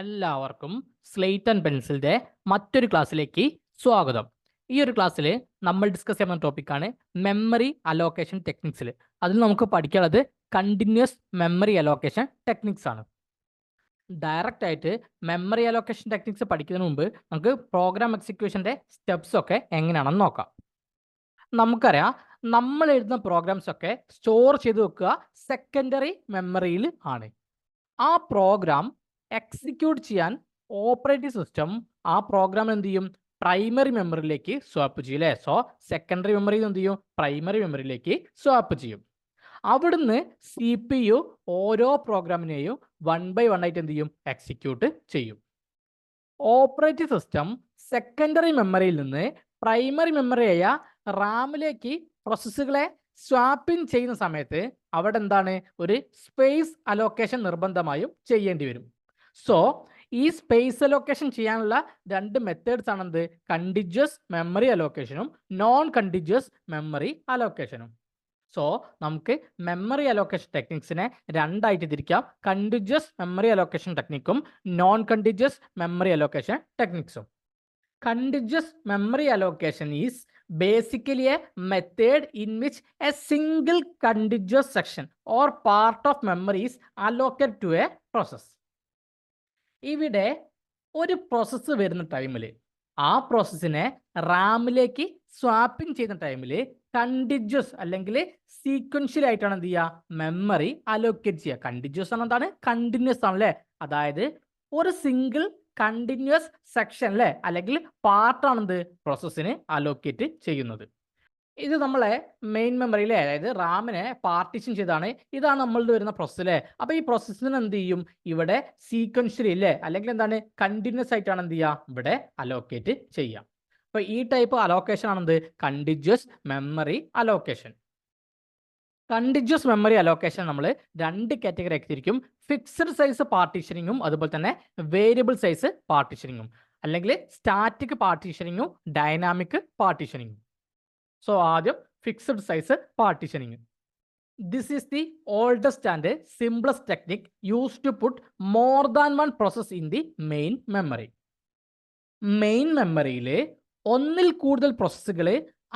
എല്ലാവർക്കും slate and പെൻസിലിന്റെ മറ്റൊരു ക്ലാസ്സിലേക്ക് സ്വാഗതം. ഈ ഒരു ക്ലാസ്സിൽ നമ്മൾ ഡിസ്കസ് ചെയ്യുന്ന ടോപ്പിക്കാണ് മെമ്മറി അലോക്കേഷൻ ടെക്നിക്സിൽ. അതിൽ നമുക്ക് പഠിക്കാനുള്ളത് കണ്ടിന്യൂസ് മെമ്മറി അലോക്കേഷൻ ടെക്നിക്സ് ആണ്. ഡയറക്റ്റ് ആയിട്ട് മെമ്മറി അലോക്കേഷൻ ടെക്നിക്സ് പഠിക്കുന്നതിന് മുമ്പ് നമുക്ക് പ്രോഗ്രാം എക്സിക്യൂഷന്റെ സ്റ്റെപ്സ് ഒക്കെ എങ്ങനെയാണെന്ന് നോക്കാം. നമുക്കറിയാം, നമ്മൾ എഴുതുന്ന പ്രോഗ്രാംസ് ഒക്കെ സ്റ്റോർ ചെയ്ത് വെക്കുക സെക്കൻഡറി മെമ്മറിയിൽ ആണ്. ആ പ്രോഗ്രാം എക്സിക്യൂട്ട് ചെയ്യാൻ ഓപ്പറേറ്റിംഗ് സിസ്റ്റം ആ പ്രോഗ്രാം എന്ത് ചെയ്യും? പ്രൈമറി മെമ്മറിയിലേക്ക് സ്വാപ്പ് ചെയ്യും അല്ലേ? സോ സെക്കൻഡറി മെമ്മറിയിൽ എന്ത് ചെയ്യും? പ്രൈമറി മെമ്മറിയിലേക്ക് സ്വാപ്പ് ചെയ്യും. അവിടുന്ന് CPU ഓരോ പ്രോഗ്രാമിനെയും 1 by 1 ആയിട്ട് എന്ത് ചെയ്യും? എക്സിക്യൂട്ട് ചെയ്യും. ഓപ്പറേറ്റിംഗ് സിസ്റ്റം സെക്കൻഡറി മെമ്മറിയിൽ നിന്ന് പ്രൈമറി മെമ്മറിയായ റാമിലേക്ക് പ്രോസസ്സുകളെ സ്വാപ്പിംഗ് ചെയ്യുന്ന സമയത്ത് അവിടെ എന്താണ്? ഒരു സ്പേസ് അലോക്കേഷൻ നിർബന്ധമായും ചെയ്യേണ്ടി വരും. സോ ഈ സ്പേസ് അലോക്കേഷൻ ചെയ്യാനുള്ള രണ്ട് മെത്തേഡ്സ് ആണെന്ത്? കണ്ടിന്യൂസ് മെമ്മറി അലോക്കേഷനും നോൺ കണ്ടിന്യൂസ് മെമ്മറി അലോക്കേഷനും. സോ നമുക്ക് മെമ്മറി അലോക്കേഷൻ ടെക്നിക്സിനെ രണ്ടായിട്ട് തിരിക്കാം: കണ്ടിന്യൂസ് മെമ്മറി അലോക്കേഷൻ ടെക്നിക്കും നോൺ കണ്ടിന്യൂസ് മെമ്മറി അലോക്കേഷൻ ടെക്നിക്സും. Contiguous memory allocation is basically a method in which a single contiguous section or part of memory is allocated to a process. ഇവിടെ ഒരു process വരുന്ന ടൈമിൽ ആ പ്രോസസ്സിനെ റാമിലേക്ക് സ്വാപ്പിംഗ് ചെയ്യുന്ന ടൈമിൽ continuous അല്ലെങ്കിൽ സീക്വൻഷ്യൽ ആയിട്ടാണ് എന്ത് ചെയ്യുക? മെമ്മറി അലോക്കേറ്റ് ചെയ്യുക. കണ്ടിന്യൂസ് ആണ് എന്താണ്? കണ്ടിന്യൂസ് ആണല്ലേ? അതായത് ഒരു സിംഗിൾ കണ്ടിന്യൂസ് സെക്ഷൻ അല്ലേ, അല്ലെങ്കിൽ പാർട്ടാണെന്ത് പ്രോസസ്സിന് അലോക്കേറ്റ് ചെയ്യുന്നത്. ഇത് നമ്മളെ മെയിൻ മെമ്മറിയിലെ, അതായത് റാമിനെ പാർട്ടീഷൻ ചെയ്താണ്. ഇതാണ് നമ്മളുടെ വരുന്ന പ്രോസസ്സ് അല്ലേ. അപ്പോൾ ഈ പ്രോസസ്സിന് എന്ത് ചെയ്യും? ഇവിടെ സീക്വൻഷ്യലി അല്ലേ, അല്ലെങ്കിൽ എന്താണ്? കണ്ടിന്യൂസ് ആയിട്ടാണ് എന്ത് ചെയ്യുക? ഇവിടെ അലോക്കേറ്റ് ചെയ്യുക. അപ്പോൾ ഈ ടൈപ്പ് അലോക്കേഷൻ ആണെന്ത്? Continuous memory allocation. Continuous memory allocation നമ്മൾ രണ്ട് കാറ്റഗറി ആക്കി തിരിക്കും: ഫിക്സഡ് സൈസ് പാർട്ടീഷനിങ്ങും അതുപോലെ തന്നെ വേരിയബിൾ സൈസ് പാർട്ടീഷനിങ്ങും, അല്ലെങ്കിൽ സ്റ്റാറ്റിക് പാർട്ടീഷനിങ്ങും ഡൈനാമിക് പാർട്ടീഷനിങ്ങും. സോ ആദ്യം fixed size partitioning. This is the oldest and simplest technique used to put more than one process in the main memory. Main മെമ്മറിയിൽ ഒന്നിൽ കൂടുതൽ പ്രോസസ്സുകൾ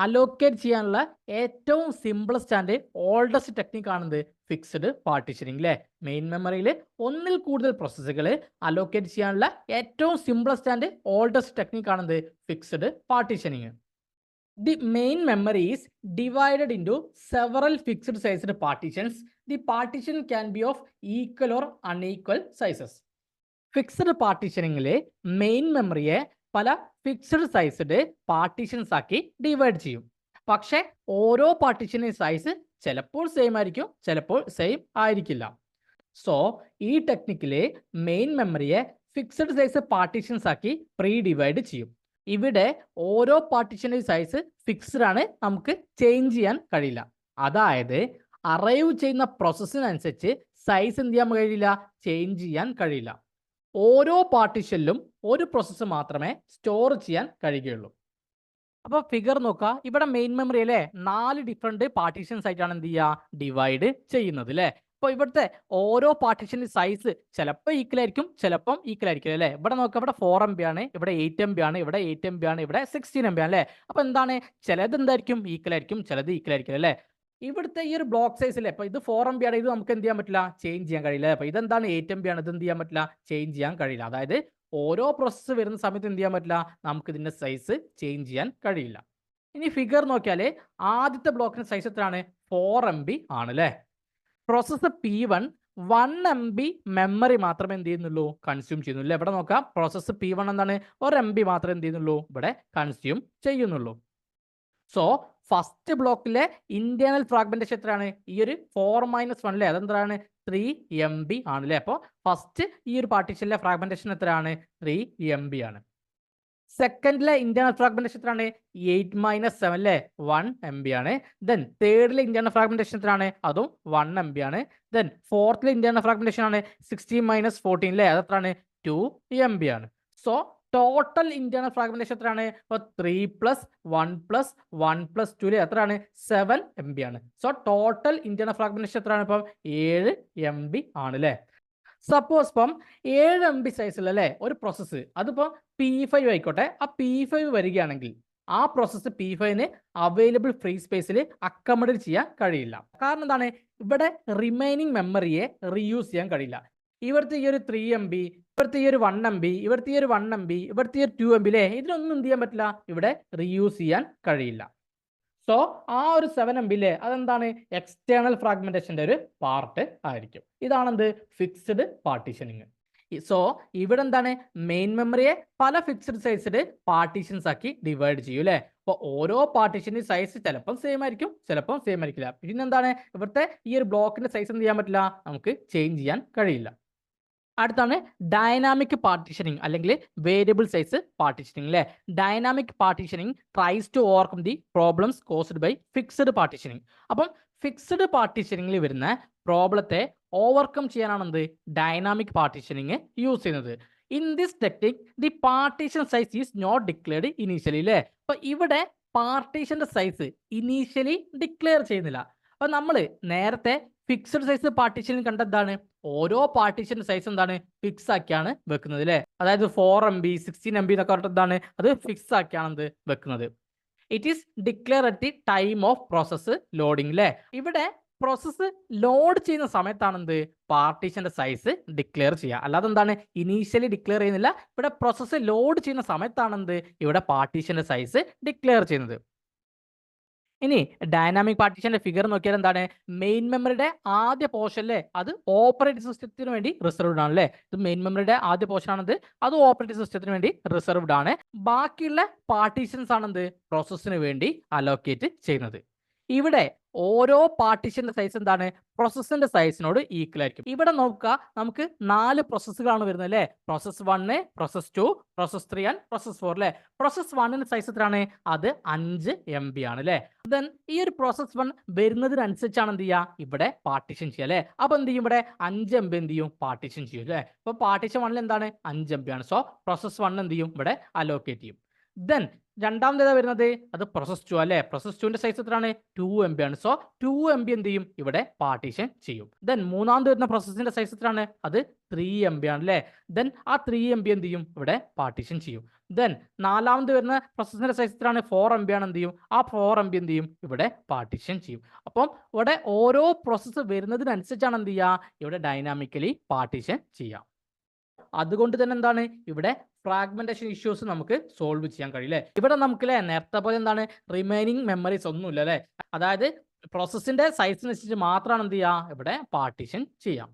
അലോക്കേറ്റ് ചെയ്യാനുള്ള ഏറ്റവും സിംപ്ലസ്റ്റ് ആൻഡ് ഓൾഡസ്റ്റ് ടെക്നിക് ആണെന്ത്? ഫിക്സഡ് പാർട്ടീഷനിങ് അല്ലേ. മെയിൻ മെമ്മറിയിൽ ഒന്നിൽ കൂടുതൽ പ്രോസസ്സുകൾ അലോക്കേറ്റ് ചെയ്യാനുള്ള ഏറ്റവും സിംപ്ലസ്റ്റ് ആൻഡ് ഓൾഡസ്റ്റ് ടെക്നിക് ആണെന്ത്? Fixed partitioning. The main memory is divided into several fixed sized partitions. The partition can be of equal or unequal sizes. Fixed partitioning main മെമ്മറിയെ പല ഫിക്സഡ് സൈസ്ഡ് പാർട്ടീഷൻസ് ആക്കി divide ചെയ്യും. പക്ഷെ ഓരോ പാർട്ടീഷന്റെ size ചിലപ്പോൾ same ആയിരിക്കും, ചിലപ്പോൾ സെയിം ആയിരിക്കില്ല. സോ ഈ ടെക്നിക്കിലെ മെയിൻ മെമ്മറിയെ ഫിക്സഡ് സൈസ് പാർട്ടീഷൻസ് ആക്കി പ്രീ ഡിവൈഡ് ചെയ്യും. ഇവിടെ ഓരോ പാർട്ടീഷന്റെ സൈസ് ഫിക്സ്ഡ് ആണ്, നമുക്ക് ചേഞ്ച് ചെയ്യാൻ കഴിയില്ല. അതായത് അറൈവ് ചെയ്യുന്ന പ്രോസസ്സിനനുസരിച്ച് സൈസ് എന്ത് ചെയ്യാൻ കഴിയില്ല? ചേഞ്ച് ചെയ്യാൻ കഴിയില്ല. ഓരോ പാർട്ടീഷനിലും ഒരു പ്രോസസ്സ് മാത്രമേ സ്റ്റോർ ചെയ്യാൻ കഴിയുകയുള്ളൂ. അപ്പോൾ ഫിഗർ നോക്കുക. ഇവിടെ മെയിൻ മെമ്മറി അല്ലേ 4 ഡിഫറെന്റ് പാർട്ടീഷൻസ് ആയിട്ടാണ് എന്ത് ചെയ്യുക? ഡിവൈഡ് ചെയ്യുന്നത് അല്ലേ. അപ്പോൾ ഇവിടുത്തെ ഓരോ പാർട്ടീഷന്റെ സൈസ് ചിലപ്പോൾ ഈക്വൽ ആയിരിക്കും, ചിലപ്പം ഈക്വൽ ആയിരിക്കും അല്ലേ. ഇവിടെ നോക്കുക, ഇവിടെ 4 MB ആണ്, ഇവിടെ 8 MB ആണ്, ഇവിടെ 8 MB ആണ്, ഇവിടെ 16 MB ആണ് അല്ലേ. അപ്പോൾ എന്താണ്? ചിലത് എന്തായിരിക്കും? ഈക്വൽ ആയിരിക്കും, ചിലത് ഈക്വൽ ആയിരിക്കും അല്ലേ. ഇവിടുത്തെ ഈ ഒരു ബ്ലോക്ക് സൈസ് അല്ലേ, അപ്പോൾ ഇത് 4 MB ആണ്, ഇത് നമുക്ക് എന്ത് ചെയ്യാൻ പറ്റില്ല? ചേഞ്ച് ചെയ്യാൻ കഴിയില്ല. അപ്പോൾ ഇതെന്താണ്? 8 MB ആണ്, ഇത് എന്ത് ചെയ്യാൻ പറ്റില്ല? ചേഞ്ച് ചെയ്യാൻ കഴിയില്ല. അതായത് ഓരോ പ്രോസസ്സ് വരുന്ന സമയത്ത് എന്ത് ചെയ്യാൻ പറ്റില്ല? നമുക്ക് ഇതിന്റെ സൈസ് ചേഞ്ച് ചെയ്യാൻ കഴിയില്ല. ഇനി ഫിഗർ നോക്കിയാൽ ആദ്യത്തെ ബ്ലോക്കിന്റെ സൈസ് എത്രയാണ്? 4 MB ആണ് അല്ലേ. പ്രോസസ്സ് P1 1 MB മെമ്മറി മാത്രമേ എന്ത് ചെയ്യുന്നുള്ളൂ? കൺസ്യൂം ചെയ്യുന്നുള്ളൂ. ഇവിടെ നോക്കാം, പ്രോസസ്സ് P1 എന്താണ്? 1 MB മാത്രമേ എന്ത് ചെയ്യുന്നുള്ളൂ? ഇവിടെ കൺസ്യൂം ചെയ്യുന്നുള്ളൂ. സോ ഫസ്റ്റ് ബ്ലോക്കിലെ ഇന്റേണൽ ഫ്രാഗ്മെന്റേഷൻ എത്രയാണ്? ഈ ഒരു 4 - 1 അല്ലേ, അതെന്താണ്? 3 MB ആണ് അല്ലേ. അപ്പോൾ ഫസ്റ്റ് ഈ ഒരു പാർട്ടീഷനിലെ ഫ്രാഗ്മെന്റേഷൻ എത്രയാണ്? 3 MB ആണ്. സെക്കൻഡിലെ ഇന്റേണൽ ഫ്രാഗ്മെന്റേഷൻ എത്രയാണ്? 8 - 7 അല്ലേ, 1 MB ആണ്. ദെൻ തേർഡിലെ ഇന്റേണൽ ഫ്രാഗ്മെന്റേഷൻ എത്രയാണ്? അതും 1 MB ആണ്. ദെൻ ഫോർത്തിലെ ഇന്റേണൽ ഫ്രാഗ്മെന്റേഷൻ ആണ് 16 - 14 അല്ലേ, അതെത്രയാണ്? 2 MB ആണ്. സോ ടോട്ടൽ ഇന്റേണൽ ഫ്രാഗ്മെന്റേഷൻ എത്രയാണ്? ഇപ്പോൾ 3 + 1 + 1 + 2 എത്രയാണ്? 7 MB ആണ്. സോ ടോട്ടൽ ഇന്റേണൽ ഫ്രാഗ്മെന്റേഷൻ എത്രയാണ്? ഇപ്പം 7 MB ആണ് അല്ലേ. സപ്പോസ് ഇപ്പം 7 MB സൈസിൽ അല്ലേ ഒരു പ്രോസസ്സ്, അതിപ്പോൾ P5 ആയിക്കോട്ടെ, ആ P5 വരികയാണെങ്കിൽ ആ പ്രോസസ്സ് P5ന് അവൈലബിൾ ഫ്രീ സ്പേസിൽ അക്കോമഡേറ്റ് ചെയ്യാൻ കഴിയില്ല. കാരണം എന്താണ്, ഇവിടെ റിമൈനിങ് മെമ്മറിയെ റീയൂസ് ചെയ്യാൻ കഴിയില്ല. ഇവിടുത്തെ ഈ ഒരു 3 MB, ഇവിടുത്തെ ഈ ഒരു 1 MB, ഇവിടുത്തെ ഈ ഒരു 1 MB, ഇവിടുത്തെ ഈ ഒരു 2 MB അല്ലേ, ഇതിനൊന്നും എന്ത് ചെയ്യാൻ പറ്റില്ല, ഇവിടെ റീയൂസ് ചെയ്യാൻ കഴിയില്ല. സോ ആ ഒരു 7 MB അല്ലേ, അതെന്താണ്, എക്സ്റ്റേണൽ ഫ്രാഗ്മെന്റേഷന്റെ ഒരു പാർട്ട് ആയിരിക്കും. ഇതാണെന്ത്, ഫിക്സ്ഡ് പാർട്ടീഷനിങ്. സോ ഇവിടെ എന്താണ്, മെയിൻ മെമ്മറിയെ പല ഫിക്സ്ഡ് സൈസ്ഡ് പാർട്ടീഷൻസ് ആക്കി ഡിവൈഡ് ചെയ്യും അല്ലേ. അപ്പോൾ ഓരോ പാർട്ടീഷന്റെ സൈസ് ചിലപ്പം സെയിം ആയിരിക്കും, ചിലപ്പം സെയിം ആയിരിക്കില്ല. പിന്നെ എന്താണ്, ഇവിടുത്തെ ഈ ഒരു ബ്ലോക്കിന്റെ സൈസ് എന്ത് ചെയ്യാൻ പറ്റില്ല, നമുക്ക് ചേഞ്ച് ചെയ്യാൻ കഴിയില്ല. അടുത്താണ് ഡൈനാമിക് പാർട്ടീഷനിങ് അല്ലെങ്കിൽ വേരിയബിൾ സൈസ് പാർട്ടീഷനിങ് അല്ലേ. Dynamic partitioning tries to overcome the problems caused by fixed partitioning. അപ്പം ഫിക്സ്ഡ് പാർട്ടീഷനിങ്ങിൽ വരുന്ന പ്രോബ്ലത്തെ ഓവർകം ചെയ്യാനാണ് എന്ത്, ഡൈനാമിക് പാർട്ടീഷനിങ് യൂസ് ചെയ്യുന്നത്. In this technique the partition size is not declared initially അല്ലേ. അപ്പൊ ഇവിടെ പാർട്ടീഷന്റെ സൈസ് ഇനീഷ്യലി ഡിക്ലെയർ ചെയ്യുന്നില്ല. അപ്പൊ നമ്മൾ നേരത്തെ ഫിക്സ്ഡ് സൈസ് പാർട്ടീഷനിൽ കണ്ടെന്താണ്, ഓരോ പാർട്ടീഷന്റെ സൈസ് എന്താണ്, ഫിക്സ് ആക്കിയാണ് വെക്കുന്നത് അല്ലേ. അതായത് 4 MB 16 MB എന്നൊക്കെ പറഞ്ഞിട്ട് എന്താണ്, അത് ഫിക്സ് ആക്കിയാണ് എന്ത് വെക്കുന്നത്. It is declare at the time of process loading അല്ലേ. ഇവിടെ പ്രോസസ്സ് ലോഡ് ചെയ്യുന്ന സമയത്താണ് എന്ത്, പാർട്ടീഷന്റെ സൈസ് ഡിക്ലെയർ ചെയ്യുക. അല്ലാതെ എന്താണ്, ഇനീഷ്യലി ഡിക്ലെയർ ചെയ്യുന്നില്ല. ഇവിടെ പ്രോസസ്സ് ലോഡ് ചെയ്യുന്ന സമയത്താണ് എന്ത്, ഇവിടെ പാർട്ടീഷന്റെ സൈസ് ഡിക്ലെയർ ചെയ്യുന്നത്. ഇനി ഡൈനാമിക് പാർട്ടീഷന്റെ ഫിഗർ നോക്കിയാൽ എന്താണ്, മെയിൻ മെമ്മറിയുടെ ആദ്യ പോർഷൻ അല്ലേ, അത് ഓപ്പറേറ്റിംഗ് സിസ്റ്റത്തിന് വേണ്ടി റിസർവ്ഡ് ആണ് അല്ലേ. ഇത് മെയിൻ മെമ്മറിയുടെ ആദ്യ പോർഷൻ ആണെന്ത്, അത് ഓപ്പറേറ്റിംഗ് സിസ്റ്റത്തിന് വേണ്ടി റിസർവ്ഡ് ആണ്. ബാക്കിയുള്ള പാർട്ടീഷൻസ് ആണെന്ത്, പ്രോസസ്സിന് വേണ്ടി അലോക്കേറ്റ് ചെയ്യുന്നത്. ഇവിടെ ഓരോ പാർട്ടീഷന്റെ സൈസ് എന്താണ്, പ്രോസസ്സിന്റെ സൈസിനോട് ഈക്വൽ ആയിരിക്കും. ഇവിടെ നോക്കുക, നമുക്ക് 4 പ്രോസസ്സുകളാണ് വരുന്നത് അല്ലേ. Process 1, process 2, process 3 and process 4 അല്ലേ. പ്രോസസ് 1ന്റെ സൈസ് എത്രയാണ്, അത് 5 MB ആണ് അല്ലേ. ദെൻ ഈ ഒരു പ്രോസസ് 1 വരുന്നതിനനുസരിച്ചാണ് എന്ത് ചെയ്യുക, ഇവിടെ പാർട്ടീഷൻ ചെയ്യുക അല്ലേ. അപ്പൊ എന്ത് ചെയ്യും, ഇവിടെ 5 MB എന്ത് ചെയ്യും, പാർട്ടീഷൻ ചെയ്യും അല്ലേ. അപ്പൊ പാർട്ടീഷൻ 1ൽ എന്താണ്, 5 MB ആണ്. സോ പ്രോസസ് 1 എന്ത് ചെയ്യും, ഇവിടെ അലോക്കേറ്റ് ചെയ്യും. ദെൻ രണ്ടാമത് ഏതാ വരുന്നത്, അത് പ്രോസസ് 2 അല്ലേ. പ്രോസസ് 2ന്റെ സൈസ് എത്രയാണ്, 2 MB ആണ്. സോ 2 MB എന്ത് ചെയ്യും, ഇവിടെ പാർട്ടീഷൻ ചെയ്യും. ദെൻ മൂന്നാമത് വരുന്ന പ്രോസസ്സിന്റെ സൈസ് എത്രയാണ്, അത് 3 MB ആണ് അല്ലേ. ദെൻ ആ 3 MB എന്ത് ചെയ്യും, ഇവിടെ പാർട്ടീഷൻ ചെയ്യും. ദെൻ നാലാമത് വരുന്ന പ്രോസസ്സിന്റെ സൈസ് എത്രയാണ്, 4 MB ആണ്. എന്ത് ചെയ്യും, ആ 4 MB എന്ത് ചെയ്യും, ഇവിടെ പാർട്ടീഷൻ ചെയ്യും. അപ്പം ഇവിടെ ഓരോ പ്രോസസ്സ് വരുന്നതിനനുസരിച്ചാണ് എന്ത് ചെയ്യുക, ഇവിടെ ഡൈനാമിക്കലി പാർട്ടീഷൻ ചെയ്യാം. അതുകൊണ്ട് തന്നെ എന്താണ്, ഇവിടെ ഫ്രാഗ്മെന്റേഷൻ ഇഷ്യൂസ് നമുക്ക് സോൾവ് ചെയ്യാൻ കഴിയില്ലേ. ഇവിടെ നമുക്ക് അല്ലേ നേരത്തെ പോലെ എന്താണ്, റിമൈനിങ് മെമ്മറീസ് ഒന്നുമില്ല അല്ലേ. അതായത് പ്രോസസ്സിന്റെ സൈസിനനുസരിച്ച് മാത്രമാണ് എന്ത് ചെയ്യുക, ഇവിടെ പാർട്ടീഷൻ ചെയ്യാം.